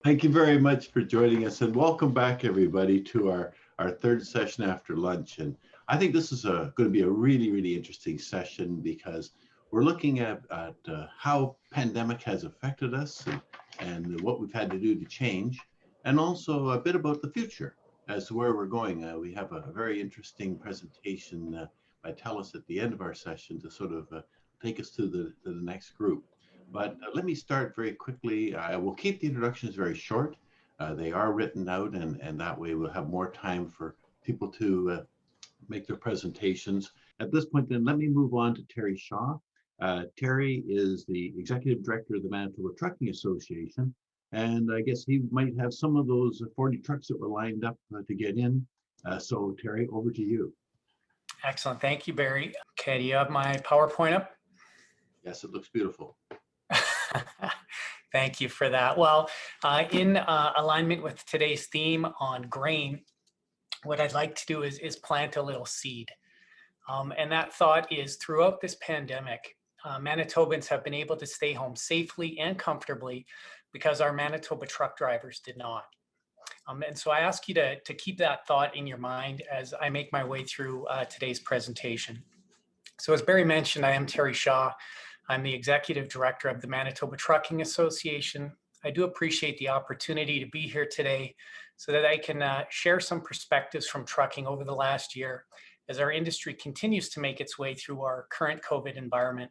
Thank you very much for joining us, and welcome back, everybody, to our third session after lunch. And I think this is going to be a really, really interesting session because we're looking at how pandemic has affected us and what we've had to do to change, and also a bit about the future as to where we're going. We have a very interesting presentation by Telus at the end of our session to sort of take us to the next group. But let me start very quickly. I will keep the introductions very short. They are written out, and that way we'll have more time for people to make their presentations. At this point, then, let me move on to Terry Shaw. Terry is the Executive Director of the Manitoba Trucking Association, and I guess he might have some of those 40 trucks that were lined up to get in. So, Terry, over to you. Excellent. Thank you, Barry. Okay, do you have my PowerPoint up? Yes, it looks beautiful. Thank you for that. Well, in alignment with today's theme on grain, what I'd like to do is plant a little seed. And that thought is throughout this pandemic, Manitobans have been able to stay home safely and comfortably because our Manitoba truck drivers did not. And so I ask you to keep that thought in your mind as I make my way through today's presentation. So as Barry mentioned, I am Terry Shaw. I'm the Executive Director of the Manitoba Trucking Association. I do appreciate the opportunity to be here today so that I can share some perspectives from trucking over the last year as our industry continues to make its way through our current COVID environment.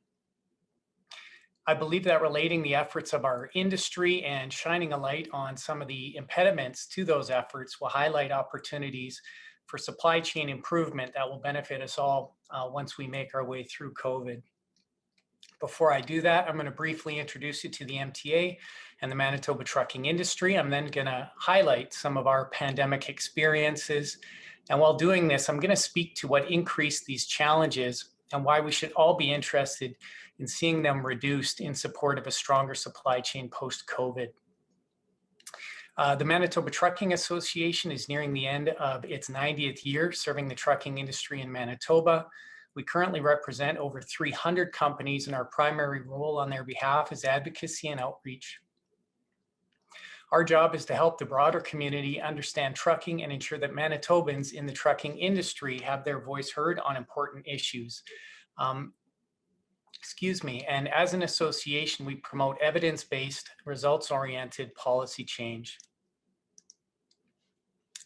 I believe that relating the efforts of our industry and shining a light on some of the impediments to those efforts will highlight opportunities for supply chain improvement that will benefit us all once we make our way through COVID. Before I do that, I'm going to briefly introduce you to the MTA and the Manitoba trucking industry. I'm then going to highlight some of our pandemic experiences. And while doing this, I'm going to speak to what increased these challenges and why we should all be interested in seeing them reduced in support of a stronger supply chain post-COVID. The Manitoba Trucking Association is nearing the end of its 90th year serving the trucking industry in Manitoba. We currently represent over 300 companies, and our primary role on their behalf is advocacy and outreach. Our job is to help the broader community understand trucking and ensure that Manitobans in the trucking industry have their voice heard on important issues. And as an association, we promote evidence-based, results-oriented policy change.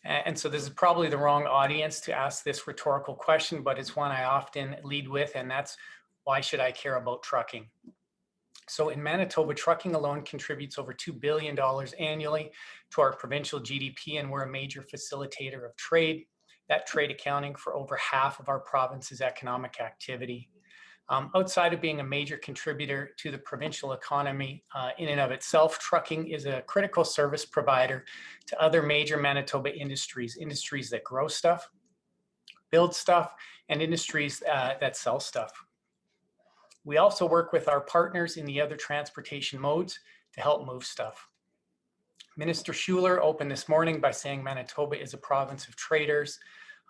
And so this is probably the wrong audience to ask this rhetorical question, but it's one I often lead with, and that's why should I care about trucking? So in Manitoba, trucking alone contributes over $2 billion annually to our provincial GDP, and we're a major facilitator of trade, that trade accounting for over half of our province's economic activity. Outside of being a major contributor to the provincial economy in and of itself, trucking is a critical service provider to other major Manitoba industries that grow stuff, build stuff, and industries that sell stuff. We also work with our partners in the other transportation modes to help move stuff. Minister Schuler opened this morning by saying Manitoba is a province of traders.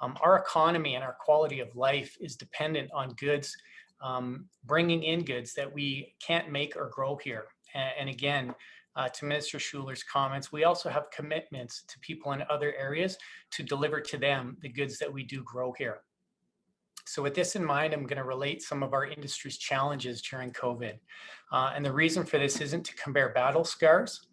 Our economy and our quality of life is dependent on goods, bringing in goods that we can't make or grow here. And again, to Minister Schuler's comments, we also have commitments to people in other areas to deliver to them the goods that we do grow here. So with this in mind, I'm going to relate some of our industry's challenges during COVID. And the reason for this isn't to compare battle scars.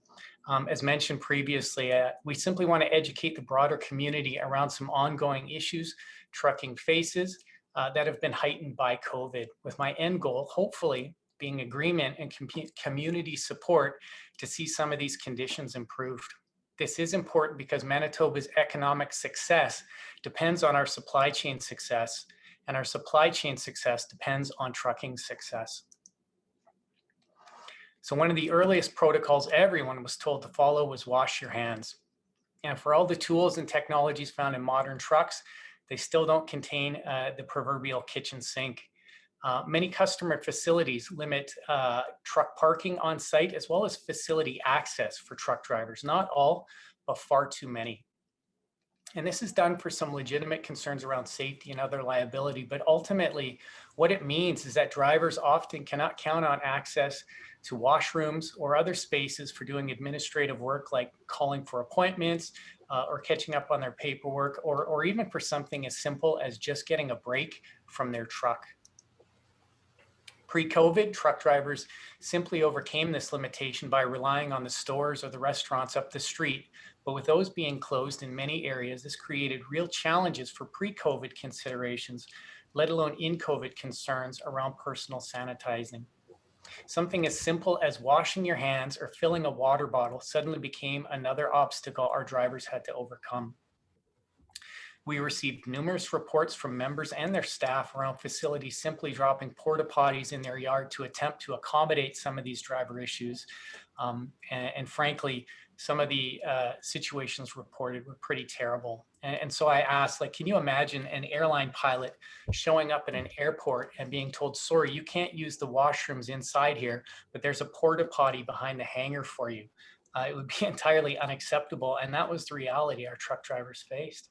As mentioned previously, we simply want to educate the broader community around some ongoing issues trucking faces that have been heightened by COVID, with my end goal, hopefully, being agreement and community support to see some of these conditions improved. This is important because Manitoba's economic success depends on our supply chain success, and our supply chain success depends on trucking success. So one of the earliest protocols everyone was told to follow was wash your hands. And for all the tools and technologies found in modern trucks, they still don't contain the proverbial kitchen sink. Many customer facilities limit truck parking on site as well as facility access for truck drivers. Not all, but far too many. And this is done for some legitimate concerns around safety and other liability. But ultimately, what it means is that drivers often cannot count on access to washrooms or other spaces for doing administrative work like calling for appointments or catching up on their paperwork, or even for something as simple as just getting a break from their truck. Pre-COVID, truck drivers simply overcame this limitation by relying on the stores or the restaurants up the street. But with those being closed in many areas, this created real challenges for pre-COVID considerations, let alone in COVID concerns around personal sanitizing. Something as simple as washing your hands or filling a water bottle suddenly became another obstacle our drivers had to overcome. We received numerous reports from members and their staff around facilities simply dropping porta potties in their yard to attempt to accommodate some of these driver issues. And frankly, some of the situations reported were pretty terrible. And so I asked, like, can you imagine an airline pilot showing up at an airport and being told, sorry, you can't use the washrooms inside here, but there's a porta potty behind the hangar for you? It would be entirely unacceptable. And that was the reality our truck drivers faced.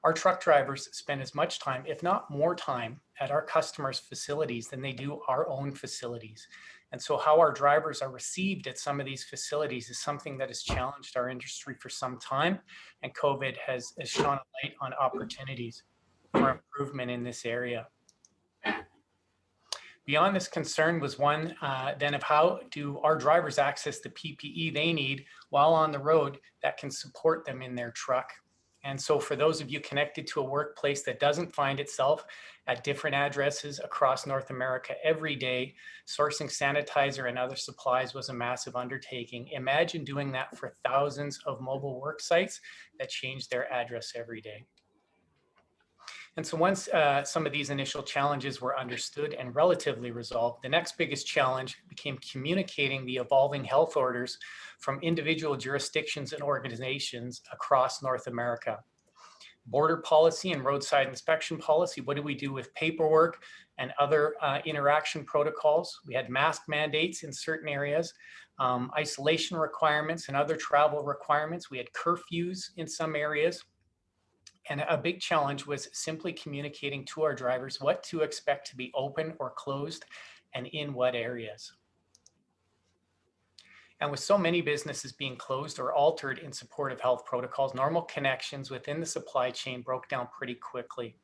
Our truck drivers spend as much time, if not more time, at our customers' facilities than they do our own facilities. And so how our drivers are received at some of these facilities is something that has challenged our industry for some time, and COVID has shone a light on opportunities for improvement in this area. Beyond this concern was one then of how do our drivers access the PPE they need while on the road that can support them in their truck. And so for those of you connected to a workplace that doesn't find itself at different addresses across North America every day, sourcing sanitizer and other supplies was a massive undertaking. Imagine doing that for thousands of mobile work sites that change their address every day. And so once some of these initial challenges were understood and relatively resolved, the next biggest challenge became communicating the evolving health orders from individual jurisdictions and organizations across North America. Border policy and roadside inspection policy, what do we do with paperwork and other interaction protocols? We had mask mandates in certain areas, isolation requirements and other travel requirements. We had curfews in some areas. And a big challenge was simply communicating to our drivers what to expect to be open or closed and in what areas. And with so many businesses being closed or altered in support of health protocols, normal connections within the supply chain broke down pretty quickly.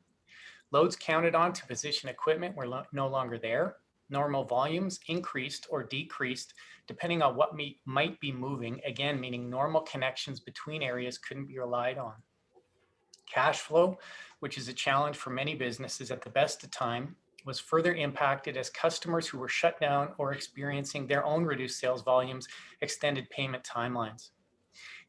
Loads counted on to position equipment were no longer there. Normal volumes increased or decreased depending on what might be moving, again, meaning normal connections between areas couldn't be relied on. Cash flow, which is a challenge for many businesses at the best of time, was further impacted as customers who were shut down or experiencing their own reduced sales volumes extended payment timelines.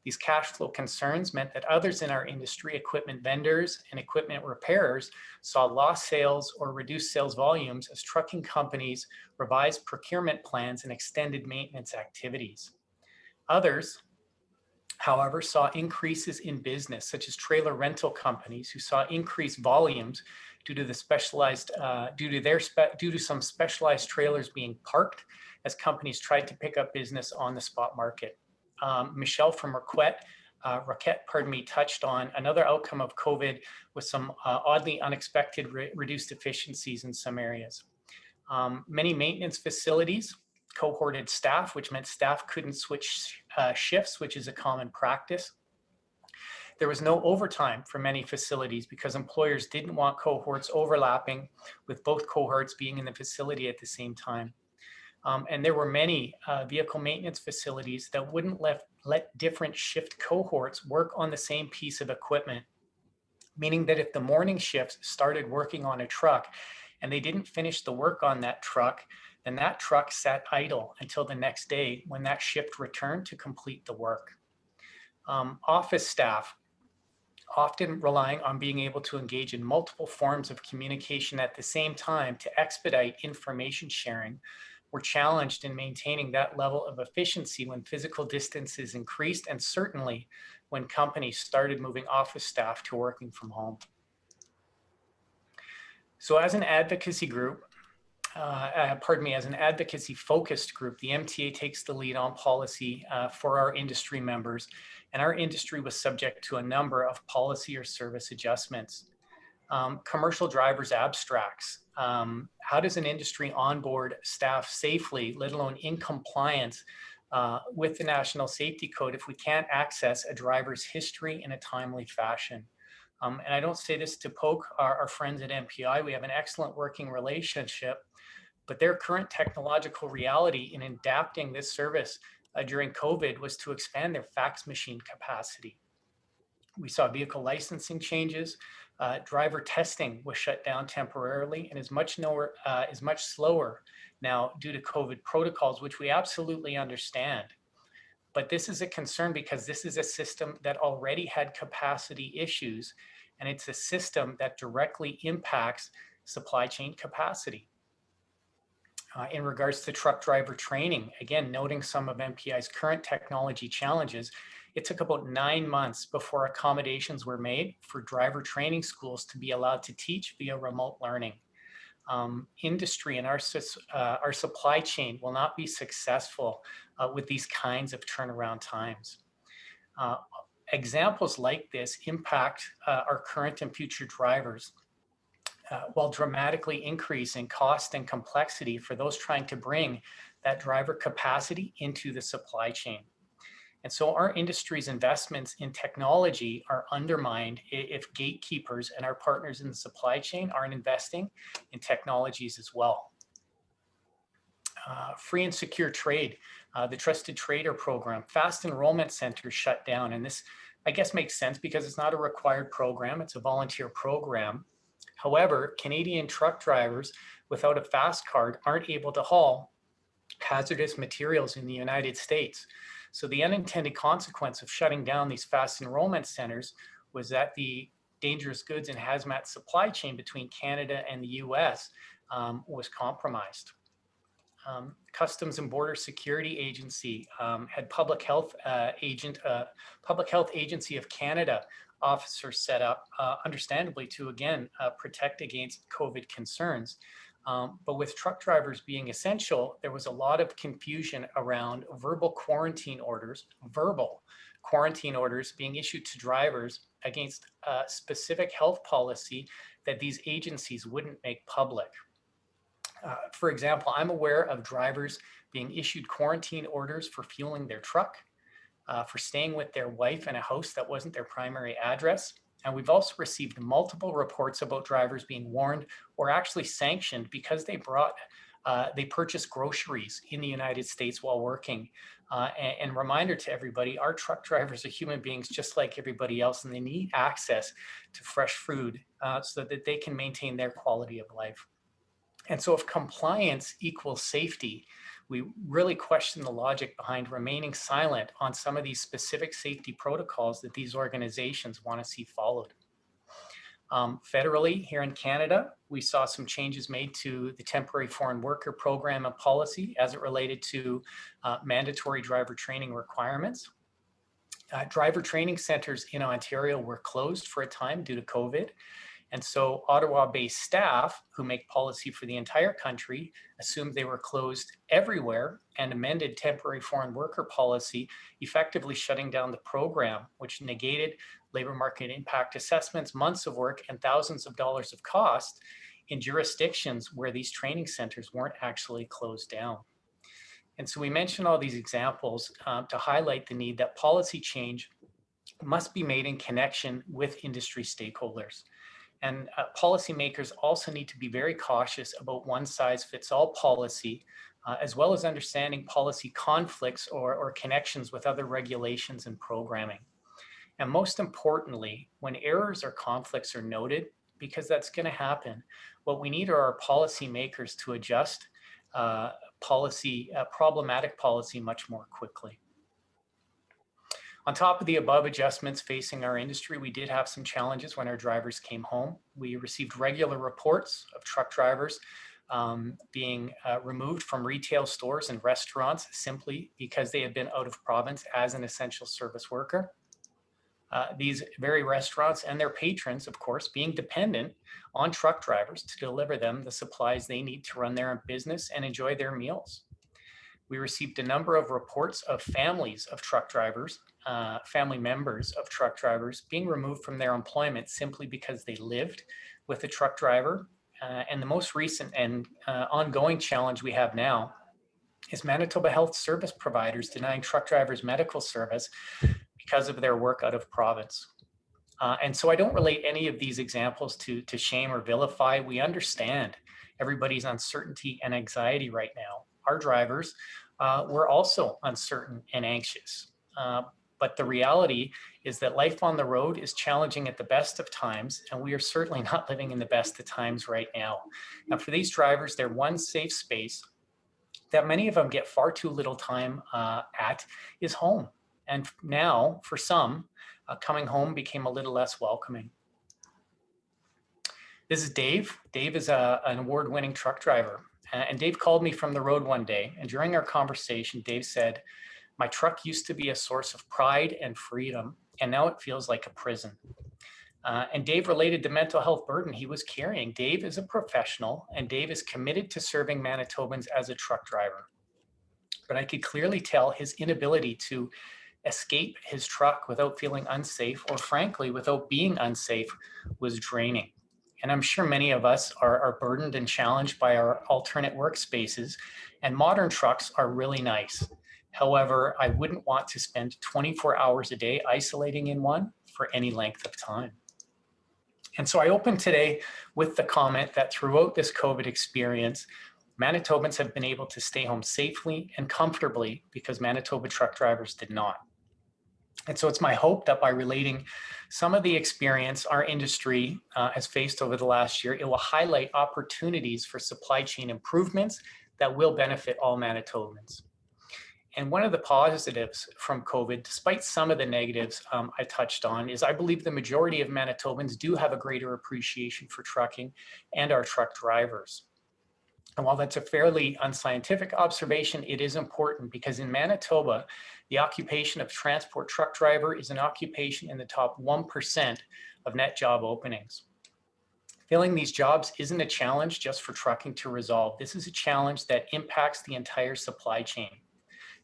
These cash flow concerns meant that others in our industry, equipment vendors and equipment repairers, saw lost sales or reduced sales volumes as trucking companies revised procurement plans and extended maintenance activities. Others, however, saw increases in business, such as trailer rental companies who saw increased volumes due to some specialized trailers being parked as companies tried to pick up business on the spot market. Michelle from Roquette, touched on another outcome of COVID with some oddly unexpected reduced efficiencies in some areas. Many maintenance facilities cohorted staff, which meant staff couldn't switch shifts, which is a common practice. There was no overtime for many facilities because employers didn't want cohorts overlapping with both cohorts being in the facility at the same time. And there were many vehicle maintenance facilities that wouldn't let different shift cohorts work on the same piece of equipment, meaning that if the morning shifts started working on a truck and they didn't finish the work on that truck, then that truck sat idle until the next day when that shift returned to complete the work. Office staff, often relying on being able to engage in multiple forms of communication at the same time to expedite information sharing, were challenged in maintaining that level of efficiency when physical distances increased, and certainly when companies started moving office staff to working from home. So as an advocacy group, as an advocacy focused group, the MTA takes the lead on policy for our industry members, and our industry was subject to a number of policy or service adjustments. Commercial drivers abstracts. How does an industry onboard staff safely, let alone in compliance with the National Safety Code, if we can't access a driver's history in a timely fashion? And I don't say this to poke our friends at MPI. We have an excellent working relationship, but their current technological reality in adapting this service during COVID was to expand their fax machine capacity. We saw vehicle licensing changes. Driver testing was shut down temporarily and is much slower now due to COVID protocols, which we absolutely understand. But this is a concern because this is a system that already had capacity issues, and it's a system that directly impacts supply chain capacity. In regards to truck driver training, again, noting some of MPI's current technology challenges, it took about 9 months before accommodations were made for driver training schools to be allowed to teach via remote learning. Industry and our supply chain will not be successful with these kinds of turnaround times. Examples like this impact our current and future drivers while dramatically increasing cost and complexity for those trying to bring that driver capacity into the supply chain. And so our industry's investments in technology are undermined if gatekeepers and our partners in the supply chain aren't investing in technologies as well. Free and secure trade, the Trusted Trader program, fast enrollment centers shut down. And this, I guess, makes sense because it's not a required program, it's a volunteer program. However, Canadian truck drivers without a fast card aren't able to haul hazardous materials in the United States. So the unintended consequence of shutting down these fast enrollment centers was that the dangerous goods and hazmat supply chain between Canada and the US was compromised. Customs and Border Security Agency had Public Health Agency of Canada officers set up, understandably to again protect against COVID concerns. But with truck drivers being essential, there was a lot of confusion around verbal quarantine orders being issued to drivers against a specific health policy that these agencies wouldn't make public. For example, I'm aware of drivers being issued quarantine orders for fueling their truck, for staying with their wife in a house that wasn't their primary address. And we've also received multiple reports about drivers being warned or actually sanctioned because they purchased groceries in the United States while working. And reminder to everybody, our truck drivers are human beings just like everybody else, and they need access to fresh food so that they can maintain their quality of life. And so if compliance equals safety, we really question the logic behind remaining silent on some of these specific safety protocols that these organizations want to see followed. Federally, here in Canada, we saw some changes made to the temporary foreign worker program and policy as it related to mandatory driver training requirements. Driver training centers in Ontario were closed for a time due to COVID. And so Ottawa-based staff who make policy for the entire country assumed they were closed everywhere and amended temporary foreign worker policy, effectively shutting down the program, which negated labor market impact assessments, months of work, and thousands of dollars of cost in jurisdictions where these training centers weren't actually closed down. And so we mention all these examples to highlight the need that policy change must be made in connection with industry stakeholders. And policymakers also need to be very cautious about one-size-fits-all policy, as well as understanding policy conflicts or connections with other regulations and programming. And most importantly, when errors or conflicts are noted, because that's going to happen, what we need are our policymakers to adjust problematic policy much more quickly. On top of the above adjustments facing our industry, we did have some challenges when our drivers came home. We received regular reports of truck drivers being removed from retail stores and restaurants simply because they had been out of province as an essential service worker. These very restaurants and their patrons, of course, being dependent on truck drivers to deliver them the supplies they need to run their business and enjoy their meals. We received a number of reports of families of truck drivers, family members of truck drivers being removed from their employment simply because they lived with a truck driver. And the most recent and ongoing challenge we have now is Manitoba health service providers denying truck drivers medical service because of their work out of province. And so I don't relate any of these examples to shame or vilify. We understand everybody's uncertainty and anxiety right now. Our drivers were also uncertain and anxious. But the reality is that life on the road is challenging at the best of times, and we are certainly not living in the best of times right now. Now, for these drivers, their one safe space that many of them get far too little time at is home. And now, for some, coming home became a little less welcoming. This is Dave. Dave is an award-winning truck driver. And Dave called me from the road one day. And during our conversation, Dave said, "My truck used to be a source of pride and freedom, and now it feels like a prison." And Dave related the mental health burden he was carrying. Dave is a professional, and Dave is committed to serving Manitobans as a truck driver. But I could clearly tell his inability to escape his truck without feeling unsafe, or frankly, without being unsafe, was draining. And I'm sure many of us are burdened and challenged by our alternate workspaces, and modern trucks are really nice. However, I wouldn't want to spend 24 hours a day isolating in one for any length of time. And so I opened today with the comment that throughout this COVID experience, Manitobans have been able to stay home safely and comfortably because Manitoba truck drivers did not. And so it's my hope that by relating some of the experience our industry has faced over the last year, it will highlight opportunities for supply chain improvements that will benefit all Manitobans. And one of the positives from COVID, despite some of the negatives I touched on, is I believe the majority of Manitobans do have a greater appreciation for trucking and our truck drivers. And while that's a fairly unscientific observation, it is important because in Manitoba, the occupation of transport truck driver is an occupation in the top 1% of net job openings. Filling these jobs isn't a challenge just for trucking to resolve. This is a challenge that impacts the entire supply chain.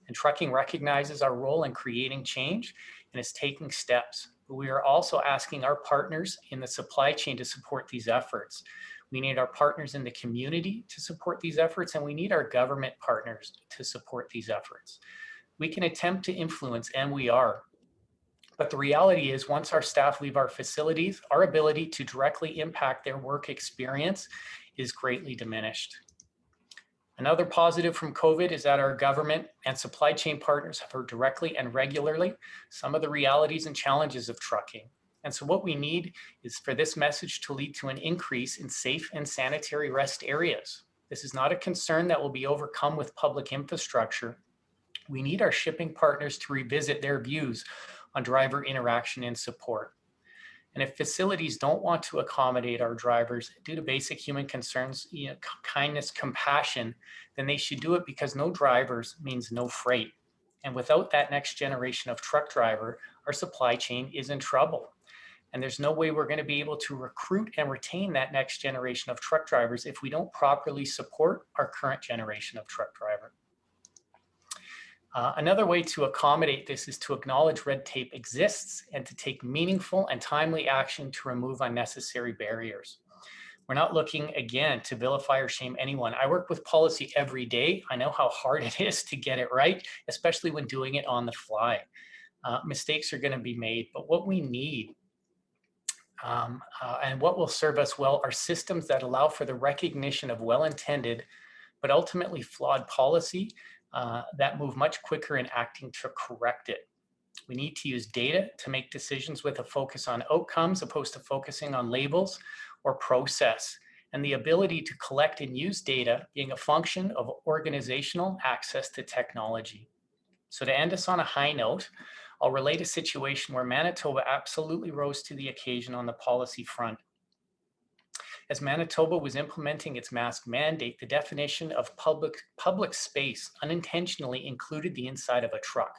And trucking recognizes our role in creating change and is taking steps. But we are also asking our partners in the supply chain to support these efforts. We need our partners in the community to support these efforts, and we need our government partners to support these efforts. We can attempt to influence, and we are. But the reality is, once our staff leave our facilities, our ability to directly impact their work experience is greatly diminished. Another positive from COVID is that our government and supply chain partners have heard directly and regularly some of the realities and challenges of trucking. And so what we need is for this message to lead to an increase in safe and sanitary rest areas. This is not a concern that will be overcome with public infrastructure. We need our shipping partners to revisit their views on driver interaction and support. And if facilities don't want to accommodate our drivers due to basic human concerns, kindness, compassion, then they should do it because no drivers means no freight. And without that next generation of truck driver, our supply chain is in trouble. And there's no way we're going to be able to recruit and retain that next generation of truck drivers if we don't properly support our current generation of truck driver. Another way to accommodate this is to acknowledge red tape exists and to take meaningful and timely action to remove unnecessary barriers. We're not looking, again, to vilify or shame anyone. I work with policy every day. I know how hard it is to get it right, especially when doing it on the fly. Mistakes are going to be made, but what we need and what will serve us well are systems that allow for the recognition of well-intended, but ultimately flawed policy that move much quicker in acting to correct it. We need to use data to make decisions with a focus on outcomes opposed to focusing on labels or process, and the ability to collect and use data being a function of organizational access to technology. So to end us on a high note, I'll relate a situation where Manitoba absolutely rose to the occasion on the policy front. As Manitoba was implementing its mask mandate, the definition of public space unintentionally included the inside of a truck.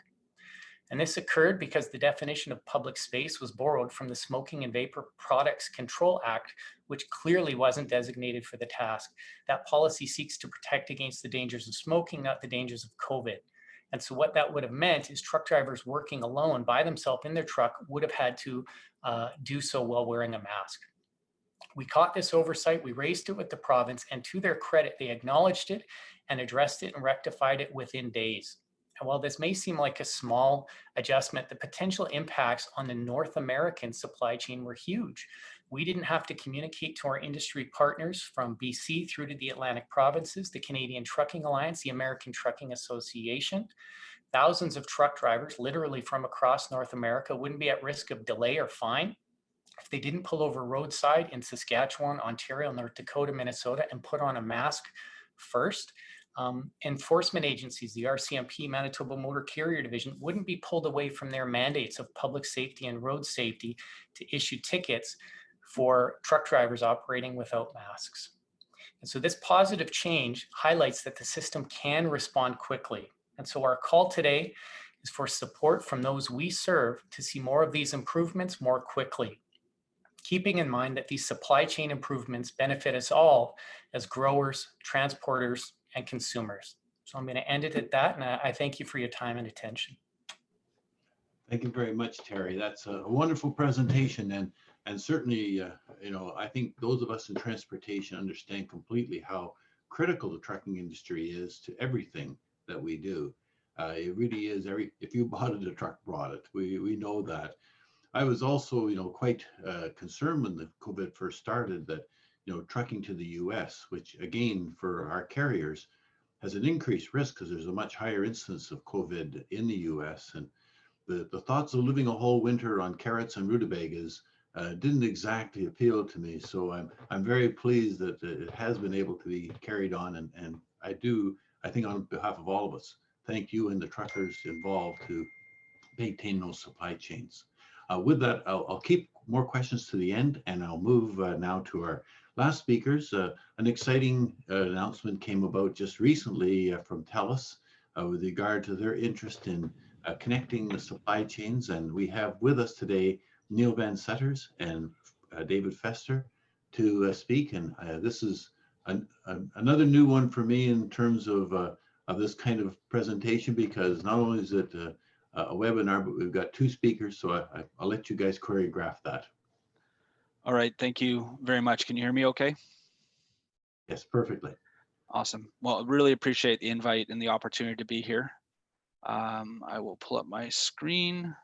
And this occurred because the definition of public space was borrowed from the Smoking and Vapor Products Control Act, which clearly wasn't designated for the task. That policy seeks to protect against the dangers of smoking, not the dangers of COVID. And so what that would have meant is truck drivers working alone by themselves in their truck would have had to do so while wearing a mask. We caught this oversight, we raised it with the province, and to their credit, they acknowledged it and addressed it and rectified it within days. And while this may seem like a small adjustment, the potential impacts on the North American supply chain were huge. We didn't have to communicate to our industry partners from BC through to the Atlantic provinces, the Canadian Trucking Alliance, the American Trucking Association. Thousands of truck drivers, literally from across North America, wouldn't be at risk of delay or fine if they didn't pull over roadside in Saskatchewan, Ontario, North Dakota, Minnesota, and put on a mask first. Enforcement agencies, the RCMP, Manitoba Motor Carrier Division, wouldn't be pulled away from their mandates of public safety and road safety to issue tickets for truck drivers operating without masks. And so this positive change highlights that the system can respond quickly. And so our call today is for support from those we serve to see more of these improvements more quickly, keeping in mind that these supply chain improvements benefit us all as growers, transporters, and consumers. So I'm going to end it at that, and I thank you for your time and attention. Thank you very much, Terry. That's a wonderful presentation, and certainly, I think those of us in transportation understand completely how critical the trucking industry is to everything that we do. It really is. If you bought it, the truck brought it. We know that. I was also, quite concerned when the COVID first started that, trucking to the U.S., which again for our carriers has an increased risk because there's a much higher incidence of COVID in the U.S. And the thoughts of living a whole winter on carrots and rutabagas didn't exactly appeal to me. So I'm very pleased that it has been able to be carried on, and I think on behalf of all of us, thank you and the truckers involved to maintain those supply chains. With that, I'll keep more questions to the end, and I'll move now to our last speakers. An exciting announcement came about just recently from Telus with regard to their interest in connecting the supply chains. And we have with us today Neil Van Setters and David Fester to speak. And this is another new one for me in terms of this kind of presentation, because not only is it a webinar, but we've got two speakers. So I'll let you guys choreograph that. All right, thank you very much. Can you hear me okay? Yes, perfectly. Awesome. Well, really appreciate the invite and the opportunity to be here. I will pull up my screen.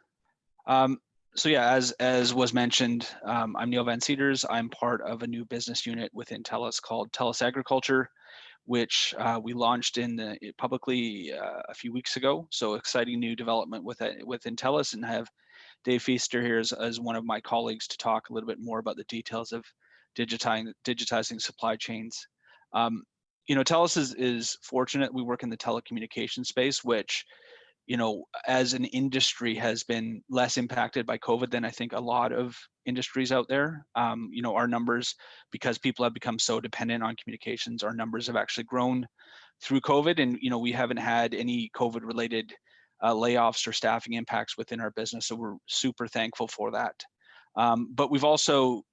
So yeah, as was mentioned, I'm Neil Van Setters. I'm part of a new business unit within Telus called Telus Agriculture, which we launched publicly a few weeks ago. So exciting new development within Telus, and have Dave Feaster here as one of my colleagues to talk a little bit more about the details of digitizing supply chains. Telus is fortunate. We work in the telecommunications space, which, as an industry has been less impacted by COVID than I think a lot of industries out there. Our numbers, because people have become so dependent on communications, our numbers have actually grown through COVID, and we haven't had any COVID related layoffs or staffing impacts within our business. So we're super thankful for that. But we've also,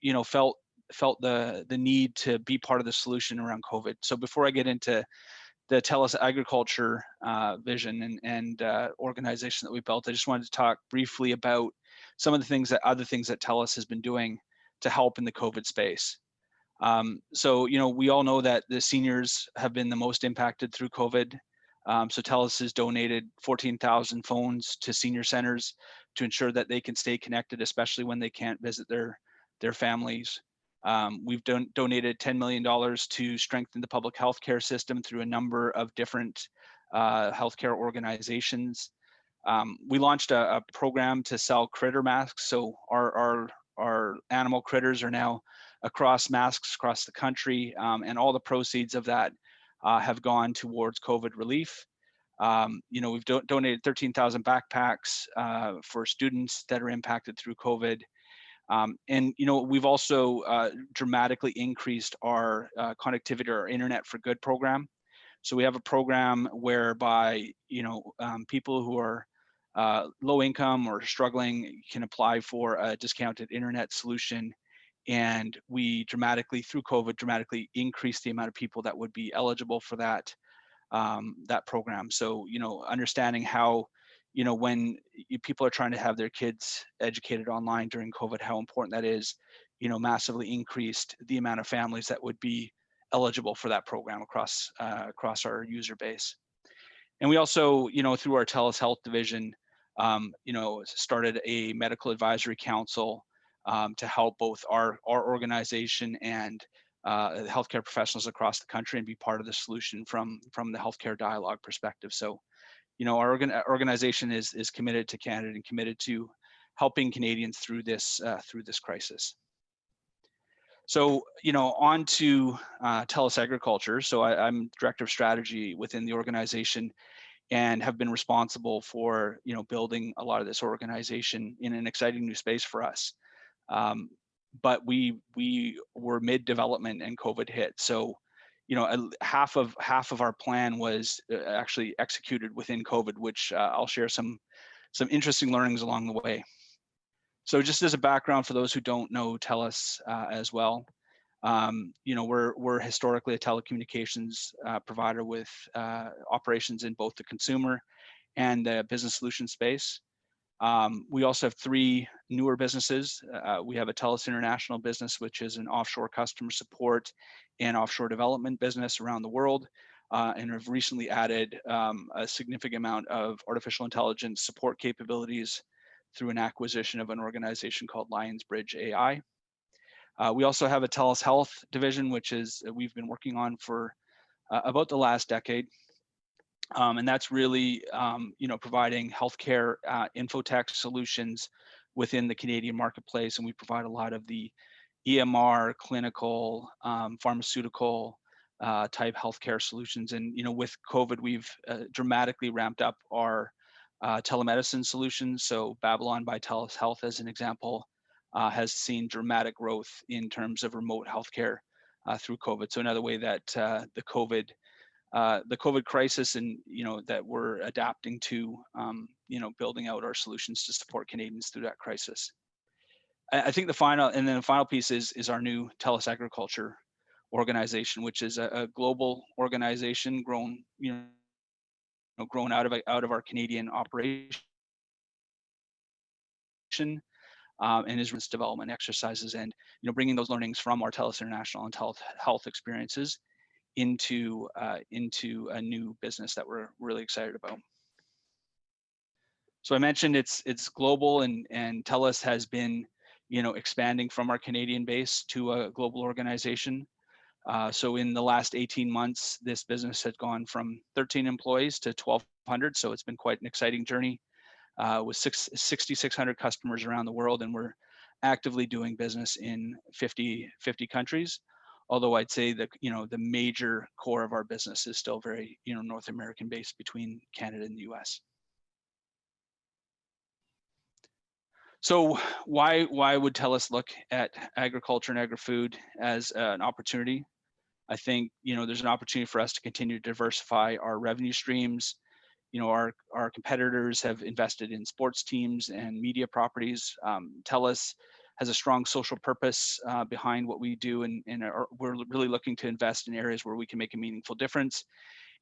felt the need to be part of the solution around COVID. So before I get into the Telus Agriculture vision and organization that we built, I just wanted to talk briefly about some of the other things that Telus has been doing to help in the COVID space. So we all know that the seniors have been the most impacted through COVID. So Telus has donated 14,000 phones to senior centers to ensure that they can stay connected, especially when they can't visit their families. We've donated $10 million to strengthen the public healthcare system through a number of different healthcare organizations. We launched a program to sell critter masks. So our animal critters are now across masks across the country, and all the proceeds of that have gone towards COVID relief. We've donated 13,000 backpacks for students that are impacted through COVID. And we've also dramatically increased our connectivity, our Internet for Good program. So we have a program whereby people who are low income or struggling can apply for a discounted internet solution. And we through COVID, dramatically increased the amount of people that would be eligible for that program. So, understanding how, when people are trying to have their kids educated online during COVID, how important that is, massively increased the amount of families that would be eligible for that program across our user base. And we also, through our Telus Health division, started a medical advisory council to help both our organization and healthcare professionals across the country and be part of the solution from the healthcare dialogue perspective. So, our organization is committed to Canada and committed to helping Canadians through this crisis. So, on to Telus Agriculture. So I'm Director of Strategy within the organization and have been responsible for, building a lot of this organization in an exciting new space for us. But we were mid-development and COVID hit. So, half of our plan was actually executed within COVID, which I'll share some interesting learnings along the way. So just as a background for those who don't know Telus as well, we're historically a telecommunications provider with operations in both the consumer and the business solution space. We also have 3 newer businesses. We have a Telus International business, which is an offshore customer support and offshore development business around the world, and have recently added a significant amount of artificial intelligence support capabilities through an acquisition of an organization called Lionsbridge AI. We also have a Telus Health division, which is we've been working on for about the last decade. And that's really, providing healthcare infotech solutions within the Canadian marketplace. And we provide a lot of the EMR, clinical, pharmaceutical type healthcare solutions. And, with COVID, we've dramatically ramped up our telemedicine solutions. So Babylon by Telus Health, as an example, has seen dramatic growth in terms of remote healthcare through COVID. So another way that the COVID crisis and, that we're adapting to, building out our solutions to support Canadians through that crisis. I think the final piece is our new Telus Agriculture organization, which is a global organization grown out of our Canadian operation, and is development exercises and bringing those learnings from our Telus International and health experiences into a new business that we're really excited about. So I mentioned it's global, and Telus has been expanding from our Canadian base to a global organization. So in the last 18 months, this business has gone from 13 employees to 1,200. So it's been quite an exciting journey with 6,600 customers around the world, and we're actively doing business in 50 countries. Although I'd say that the major core of our business is still very North American based between Canada and the US. So why would Telus look at agriculture and agri-food as an opportunity? I think there's an opportunity for us to continue to diversify our revenue streams. Our competitors have invested in sports teams and media properties. Telus has a strong social purpose behind what we do, and we're really looking to invest in areas where we can make a meaningful difference.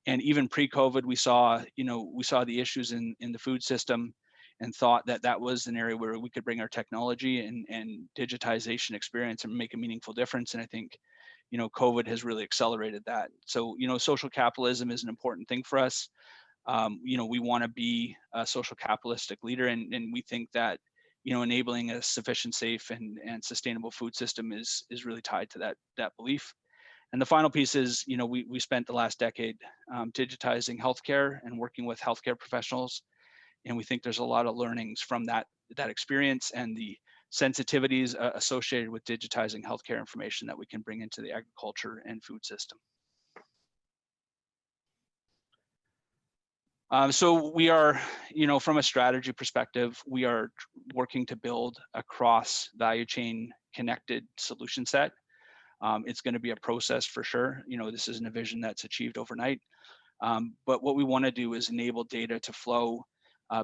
And even pre-COVID, we saw the issues in the food system, and thought that was an area where we could bring our technology and digitization experience and make a meaningful difference. And I think COVID has really accelerated that. So social capitalism is an important thing for us. We want to be a social capitalistic leader, and we think that enabling a sufficient, safe, and sustainable food system is really tied to that belief. And the final piece is, we spent the last decade digitizing healthcare and working with healthcare professionals, and we think there's a lot of learnings from that experience and the sensitivities associated with digitizing healthcare information that we can bring into the agriculture and food system. So we are, from a strategy perspective, we are working to build a cross value chain connected solution set. It's going to be a process for sure. This isn't a vision that's achieved overnight. But what we want to do is enable data to flow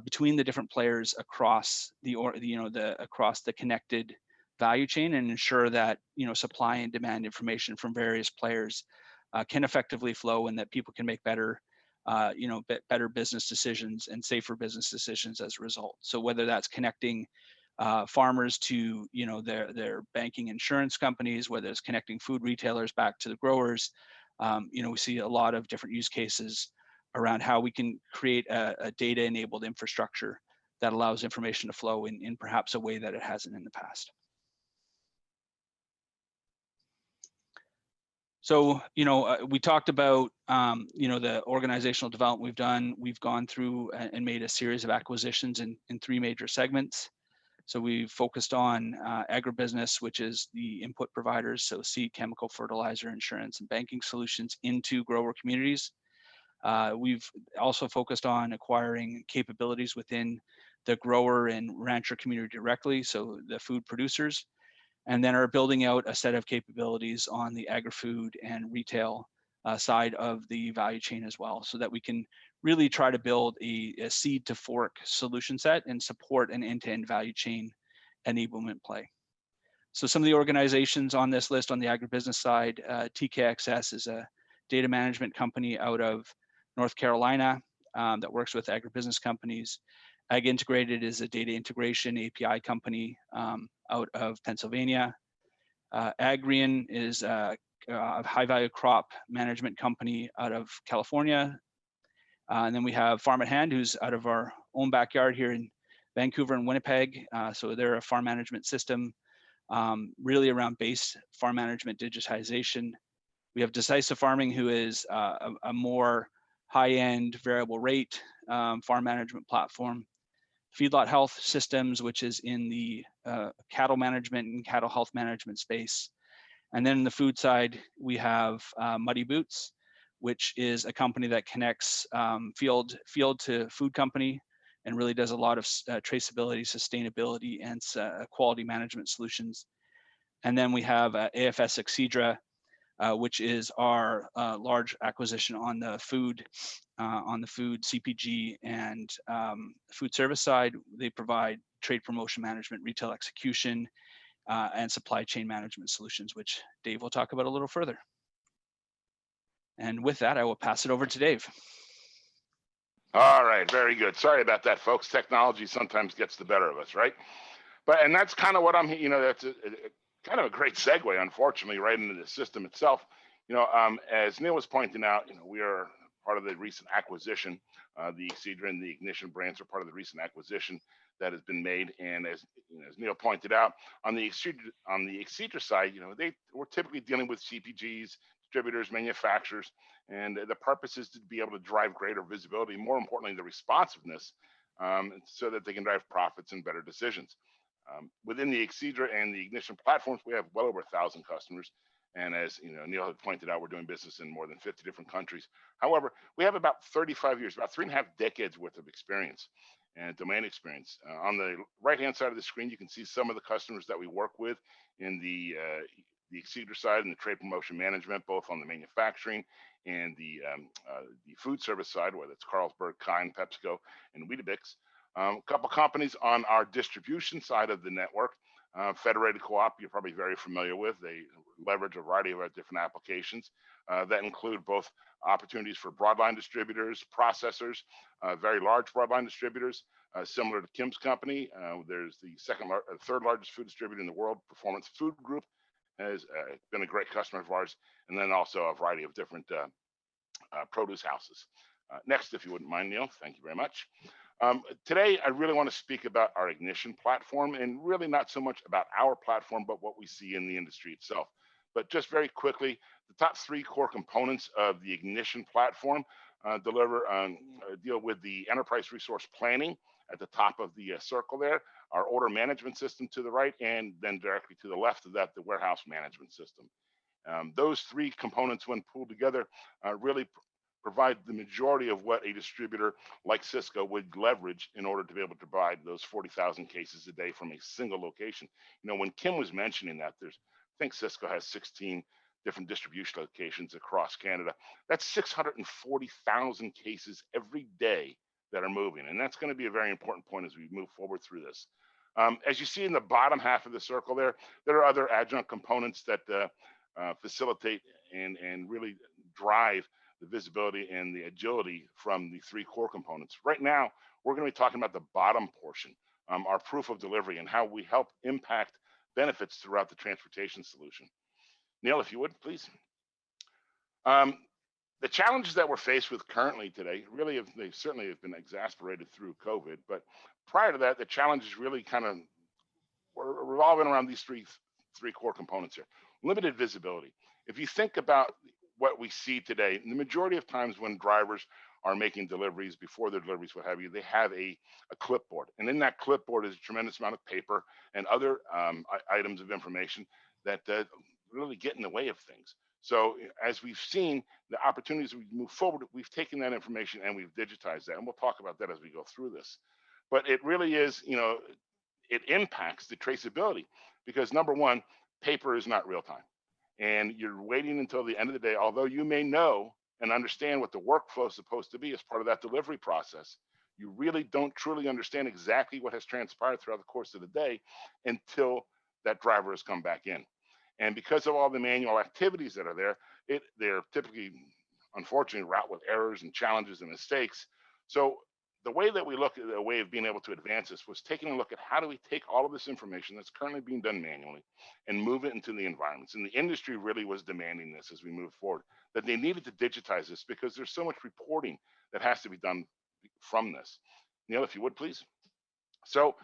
between the different players across across the connected value chain, and ensure that supply and demand information from various players can effectively flow, and that people can make better better business decisions and safer business decisions as a result. So whether that's connecting farmers to their banking insurance companies, whether it's connecting food retailers back to the growers, we see a lot of different use cases around how we can create a data-enabled infrastructure that allows information to flow in perhaps a way that it hasn't in the past. So, we talked about, the organizational development we've done. We've gone through and made a series of acquisitions in 3 major segments. So we've focused on agribusiness, which is the input providers, so seed, chemical, fertilizer, insurance, and banking solutions into grower communities. We've also focused on acquiring capabilities within the grower and rancher community directly, so the food producers, and then are building out a set of capabilities on the agri-food and retail side of the value chain as well, so that we can really try to build a seed to fork solution set and support an end-to-end value chain enablement play. So some of the organizations on this list on the agribusiness side, TKXS is a data management company out of North Carolina that works with agribusiness companies. Ag Integrated is a data integration API company out of Pennsylvania. Agrian is a high value crop management company out of California. And then we have Farm at Hand, who's out of our own backyard here in Vancouver and Winnipeg. So they're a farm management system, really around base farm management digitization. We have Decisive Farming, who is a more high-end variable rate farm management platform. Feedlot Health Systems, which is in the cattle management and cattle health management space. And then in the food side, we have Muddy Boots, which is a company that connects field to food company and really does a lot of traceability, sustainability, and quality management solutions. And then we have AFS Exedra, which is our large acquisition on the food CPG and food service side. They provide trade promotion management, retail execution, and supply chain management solutions, which Dave will talk about a little further. And with that, I will pass it over to Dave. All right, very good. Sorry about that, folks. Technology sometimes gets the better of us, right? And that's kind of what I'm, that's kind of a great segue, unfortunately, right into the system itself. As Neil was pointing out, we are part of the recent acquisition. The Exedra and the Ignition brands are part of the recent acquisition that has been made. And as Neil pointed out, on the Exedra side, we're typically dealing with CPGs, distributors, manufacturers, and the purpose is to be able to drive greater visibility, more importantly, the responsiveness, so that they can drive profits and better decisions. Within the Exedra and the Ignition platforms, we have well over 1,000 customers. And as Neil had pointed out, we're doing business in more than 50 different countries. However, we have about 35 years, about 3.5 decades worth of experience and domain experience. On the right-hand side of the screen, you can see some of the customers that we work with in the Exedra side and the trade promotion management, both on the manufacturing and the food service side, whether it's Carlsberg, Kind, PepsiCo, and Weetabix. A couple companies on our distribution side of the network. Federated Co-op, you're probably very familiar with. They leverage a variety of different applications that include both opportunities for broadline distributors, processors, very large broadline distributors, similar to Kim's company. There's the third largest food distributor in the world, Performance Food Group, has been a great customer of ours, and then also a variety of different produce houses. Next, if you wouldn't mind, Neil, thank you very much. Today, I really want to speak about our Ignition platform, and really not so much about our platform, but what we see in the industry itself. But just very quickly, the top 3 core components of the Ignition platform deal with the enterprise resource planning at the top of the circle there, our order management system to the right, and then directly to the left of that, the warehouse management system. Those 3 components, when pulled together, really provide the majority of what a distributor like Sysco would leverage in order to be able to provide those 40,000 cases a day from a single location. When Kim was mentioning that, I think Sysco has 16 different distribution locations across Canada. That's 640,000 cases every day that are moving. And that's going to be a very important point as we move forward through this. As you see in the bottom half of the circle there are other adjunct components that facilitate and really drive the visibility and the agility from the three core components. Right now, we're going to be talking about the bottom portion, our proof of delivery, and how we help impact benefits throughout the transportation solution. Neil, if you would, please. The challenges that we're faced with currently today they certainly have been exacerbated through COVID, but prior to that, the challenges really kind of were revolving around these three core components here. Limited visibility. If you think about what we see today, the majority of times when drivers are making deliveries, before their deliveries, what have you, they have a clipboard. And in that clipboard is a tremendous amount of paper and other items of information that really get in the way of things. So as we've seen the opportunities we move forward, we've taken that information and we've digitized that. And we'll talk about that as we go through this. But it really is, it impacts the traceability because number one, paper is not real time. And you're waiting until the end of the day, although you may know and understand what the workflow is supposed to be as part of that delivery process, you really don't truly understand exactly what has transpired throughout the course of the day until that driver has come back in. And because of all the manual activities that are there, they're typically, unfortunately, wrought with errors and challenges and mistakes. So the way that we look at a way of being able to advance this was taking a look at how do we take all of this information that's currently being done manually and move it into the environments. And the industry really was demanding this as we move forward, that they needed to digitize this because there's so much reporting that has to be done from this. Neil, if you would, please. So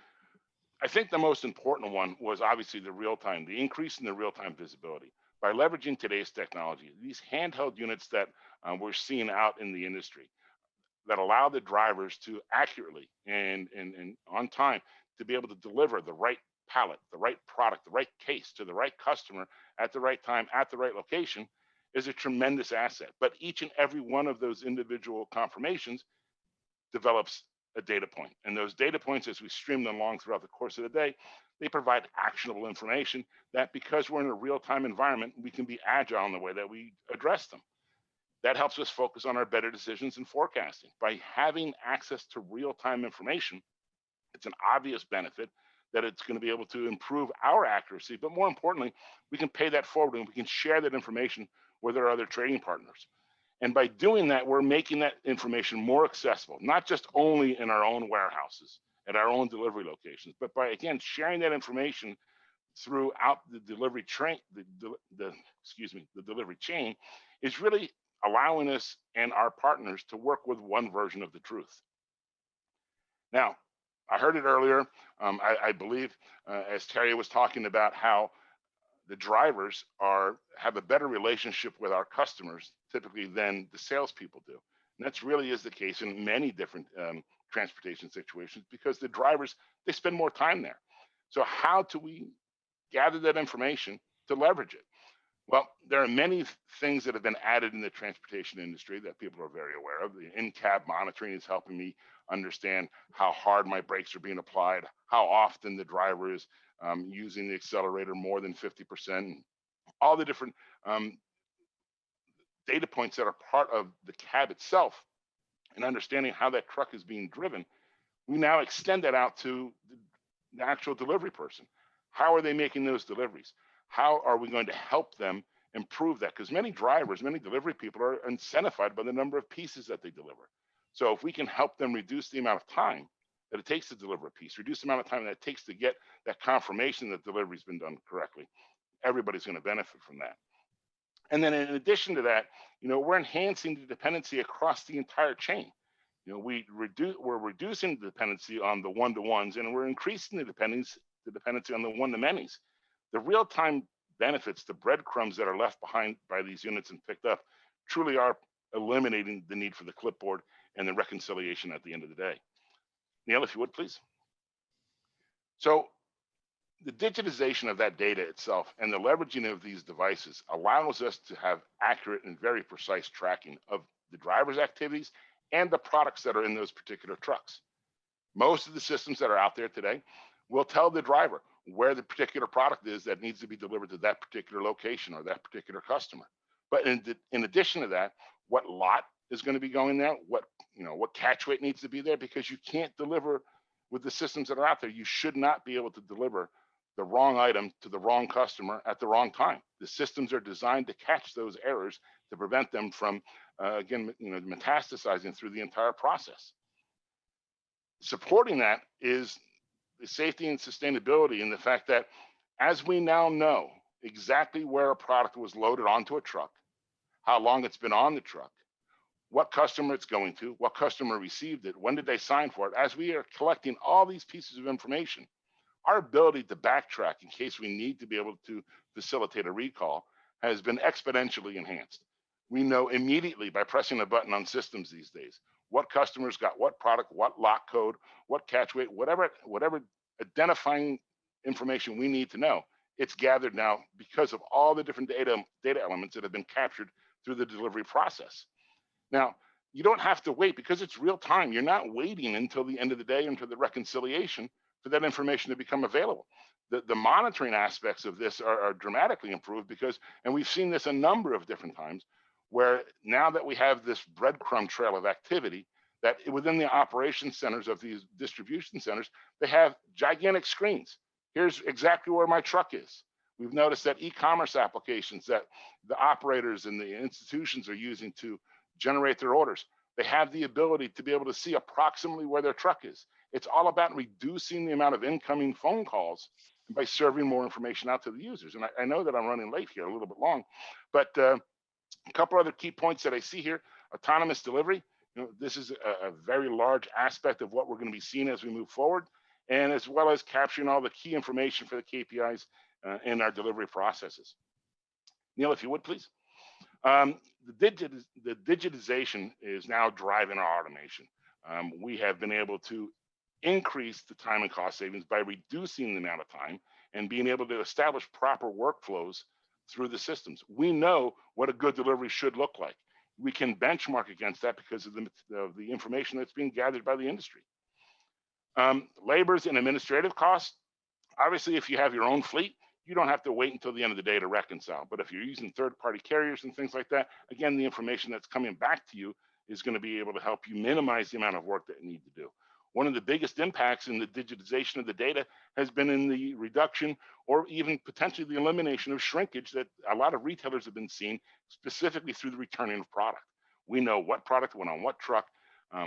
I think the most important one was obviously the increase in the real-time visibility. By leveraging today's technology, these handheld units that we're seeing out in the industry that allow the drivers to accurately and on time to be able to deliver the right pallet, the right product, the right case to the right customer at the right time, at the right location is a tremendous asset. But each and every one of those individual confirmations develops a data point. And those data points, as we stream them along throughout the course of the day, they provide actionable information that because we're in a real-time environment, we can be agile in the way that we address them. That helps us focus on our better decisions and forecasting. By having access to real-time information, it's an obvious benefit that it's going to be able to improve our accuracy, but more importantly, we can pay that forward and we can share that information with our other trading partners. And by doing that, we're making that information more accessible, not just only in our own warehouses, at our own delivery locations, but by, again, sharing that information throughout the delivery train, the delivery chain is really allowing us and our partners to work with one version of the truth. Now, I heard it earlier, I believe, as Terry was talking about how the drivers have a better relationship with our customers typically than the salespeople do. And that's really is the case in many different transportation situations because the drivers, they spend more time there. So how do we gather that information to leverage it? Well, there are many things that have been added in the transportation industry that people are very aware of. The in-cab monitoring is helping me understand how hard my brakes are being applied, how often the driver is using the accelerator more than 50%, all the different data points that are part of the cab itself, and understanding how that truck is being driven. We now extend that out to the actual delivery person. How are they making those deliveries? How are we going to help them improve that? Because many drivers, many delivery people are incentivized by the number of pieces that they deliver. So if we can help them reduce the amount of time that it takes to deliver a piece, reduce the amount of time that it takes to get that confirmation that delivery's been done correctly, everybody's going to benefit from that. And then in addition to that, we're enhancing the dependency across the entire chain. We're reducing the dependency on the one-to-ones, and we're increasing the dependency on the one-to-manys. The real-time benefits, the breadcrumbs that are left behind by these units and picked up, truly are eliminating the need for the clipboard and the reconciliation at the end of the day. Neil, if you would, please. So the digitization of that data itself and the leveraging of these devices allows us to have accurate and very precise tracking of the driver's activities and the products that are in those particular trucks. Most of the systems that are out there today will tell the driver where the particular product is that needs to be delivered to that particular location or that particular customer. But in addition to that, what lot is going to be going there, what catch weight needs to be there, because you can't deliver with the systems that are out there. You should not be able to deliver the wrong item to the wrong customer at the wrong time. The systems are designed to catch those errors to prevent them from, again, metastasizing through the entire process. Supporting that is the safety and sustainability, and the fact that as we now know exactly where a product was loaded onto a truck, how long it's been on the truck, what customer it's going to, what customer received it, when did they sign for it, as we are collecting all these pieces of information, our ability to backtrack in case we need to be able to facilitate a recall has been exponentially enhanced. We know immediately by pressing a button on systems these days what customers got what product, what lot code, what catch weight, whatever identifying information we need to know. It's gathered now because of all the different data elements that have been captured through the delivery process. Now, you don't have to wait because it's real time. You're not waiting until the end of the day, until the reconciliation for that information to become available. The monitoring aspects of this are dramatically improved because, and we've seen this a number of different times, where now that we have this breadcrumb trail of activity, that within the operation centers of these distribution centers, they have gigantic screens. Here's exactly where my truck is. We've noticed that e-commerce applications that the operators and the institutions are using to generate their orders, they have the ability to be able to see approximately where their truck is. It's all about reducing the amount of incoming phone calls by serving more information out to the users. And I know that I'm running late here, a little bit long, but a couple other key points that I see here: autonomous delivery. This is a very large aspect of what we're going to be seeing as we move forward, and as well as capturing all the key information for the KPIs in our delivery processes. Neil, if you would, please. The digitization is now driving our automation. We have been able to increase the time and cost savings by reducing the amount of time and being able to establish proper workflows through the systems. We know what a good delivery should look like. We can benchmark against that because of the information that's being gathered by the industry. Labors and administrative costs. Obviously, if you have your own fleet, you don't have to wait until the end of the day to reconcile. But if you're using third-party carriers and things like that, again, the information that's coming back to you is going to be able to help you minimize the amount of work that you need to do. One of the biggest impacts in the digitization of the data has been in the reduction or even potentially the elimination of shrinkage that a lot of retailers have been seeing, specifically through the returning of product. We know what product went on what truck,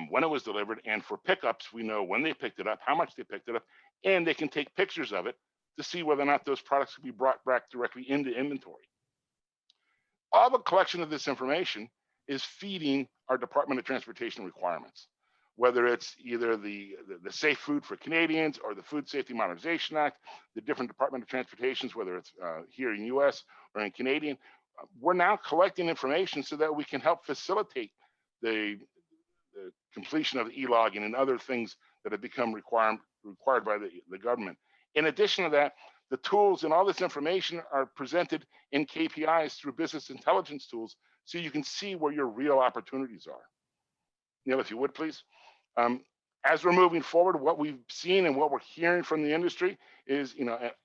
when it was delivered, and for pickups, we know when they picked it up, how much they picked it up, and they can take pictures of it to see whether or not those products can be brought back directly into inventory. All the collection of this information is feeding our Department of Transportation requirements, whether it's either the Safe Food for Canadians or the Food Safety Modernization Act, the different Department of Transportations, whether it's here in US or in Canadian. We're now collecting information so that we can help facilitate the completion of e-logging and other things that have become required by the government. In addition to that, the tools and all this information are presented in KPIs through business intelligence tools, so you can see where your real opportunities are. Neil, if you would, please. As we're moving forward, what we've seen and what we're hearing from the industry is,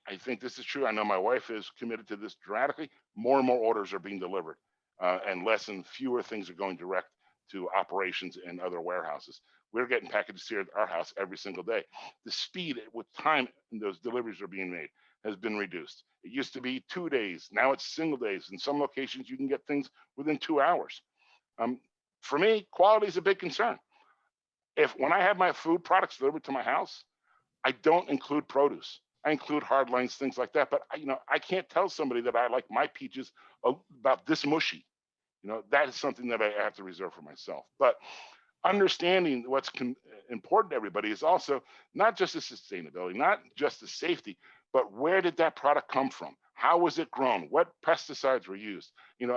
I think this is true. I know my wife is committed to this dramatically. More and more orders are being delivered, and less and fewer things are going direct to operations and other warehouses. We're getting packages here at our house every single day. The speed with time those deliveries are being made has been reduced. It used to be 2 days. Now it's single days. In some locations, you can get things within 2 hours. For me, quality is a big concern. When I have my food products delivered to my house, I don't include produce. I include hard lines, things like that. But I can't tell somebody that I like my peaches about this mushy. That is something that I have to reserve for myself. But understanding what's important to everybody is also not just the sustainability, not just the safety, but where did that product come from? How was it grown? What pesticides were used?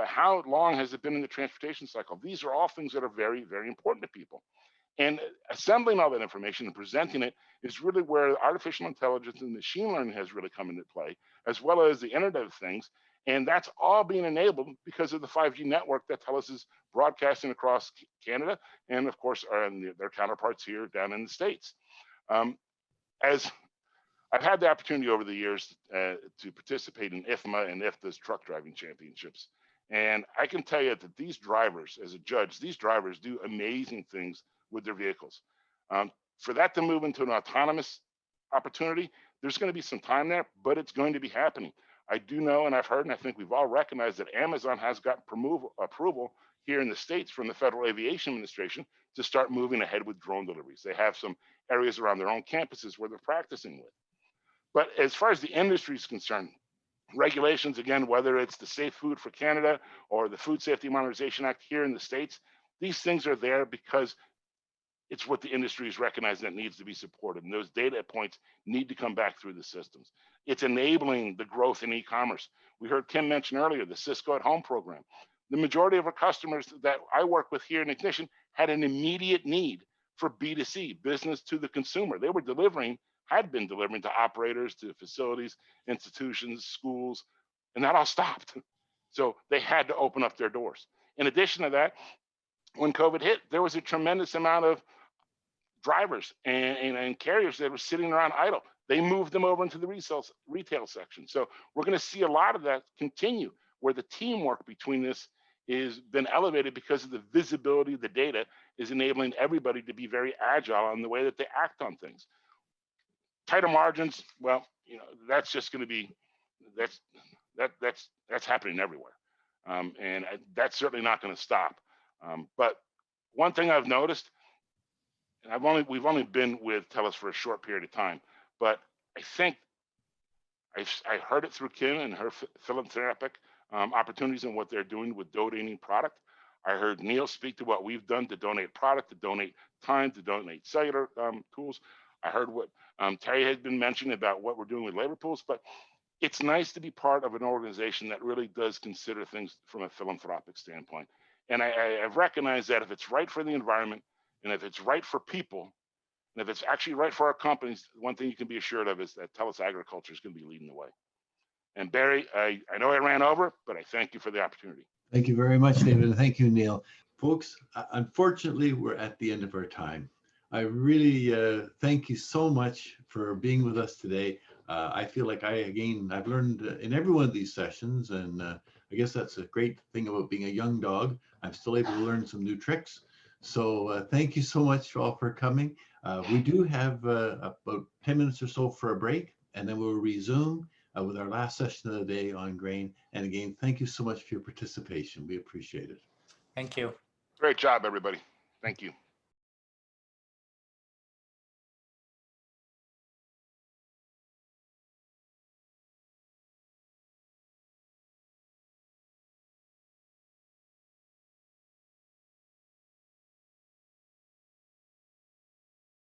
How long has it been in the transportation cycle? These are all things that are very, very important to people. And assembling all that information and presenting it is really where artificial intelligence and machine learning has really come into play, as well as the Internet of Things. And that's all being enabled because of the 5G network that Telus is broadcasting across Canada, and of course, their counterparts here down in the States. As I've had the opportunity over the years to participate in IFMA and IFTA's truck driving championships. And I can tell you that these drivers, as a judge, these drivers do amazing things with their vehicles. For that to move into an autonomous opportunity, there's going to be some time there, but it's going to be happening. I do know, and I've heard, and I think we've all recognized that Amazon has got approval here in the States from the Federal Aviation Administration to start moving ahead with drone deliveries. They have some areas around their own campuses where they're practicing with. But as far as the industry is concerned, regulations, again, whether it's the Safe Food for Canada or the Food Safety Modernization Act here in the States, these things are there because it's what the industry is recognizing that needs to be supported. And those data points need to come back through the systems. It's enabling the growth in e-commerce. We heard Kim mention earlier the Sysco at Home program. The majority of our customers that I work with here in Ignition had an immediate need for B2C, business to the consumer. They were had been delivering to operators, to facilities, institutions, schools, and that all stopped. So they had to open up their doors. In addition to that, when COVID hit, there was a tremendous amount of drivers and carriers that were sitting around idle. They moved them over into the retail section. So we're going to see a lot of that continue, where the teamwork between this is been elevated because of the visibility of the data is enabling everybody to be very agile in the way that they act on things. Tighter margins, well, that's just going to be that's happening everywhere, and that's certainly not going to stop. But one thing I've noticed, and we've only been with Telus for a short period of time, but I think I heard it through Kim and her philanthropic opportunities and what they're doing with donating product. I heard Neil speak to what we've done to donate product, to donate time, to donate cellular tools. I heard what Terry had been mentioning about what we're doing with labor pools, but it's nice to be part of an organization that really does consider things from a philanthropic standpoint. And I've recognized that if it's right for the environment, and if it's right for people, and if it's actually right for our companies, one thing you can be assured of is that Telus Agriculture is going to be leading the way. And Barry, I know I ran over, but I thank you for the opportunity. Thank you very much, David, and thank you, Neil. Folks, unfortunately, we're at the end of our time. I really thank you so much for being with us today. I feel like I've learned in every one of these sessions, and I guess that's a great thing about being a young dog. I'm still able to learn some new tricks. So thank you so much all for coming. We do have about 10 minutes or so for a break, and then we'll resume with our last session of the day on grain. And again, thank you so much for your participation. We appreciate it. Thank you. Great job, everybody. Thank you.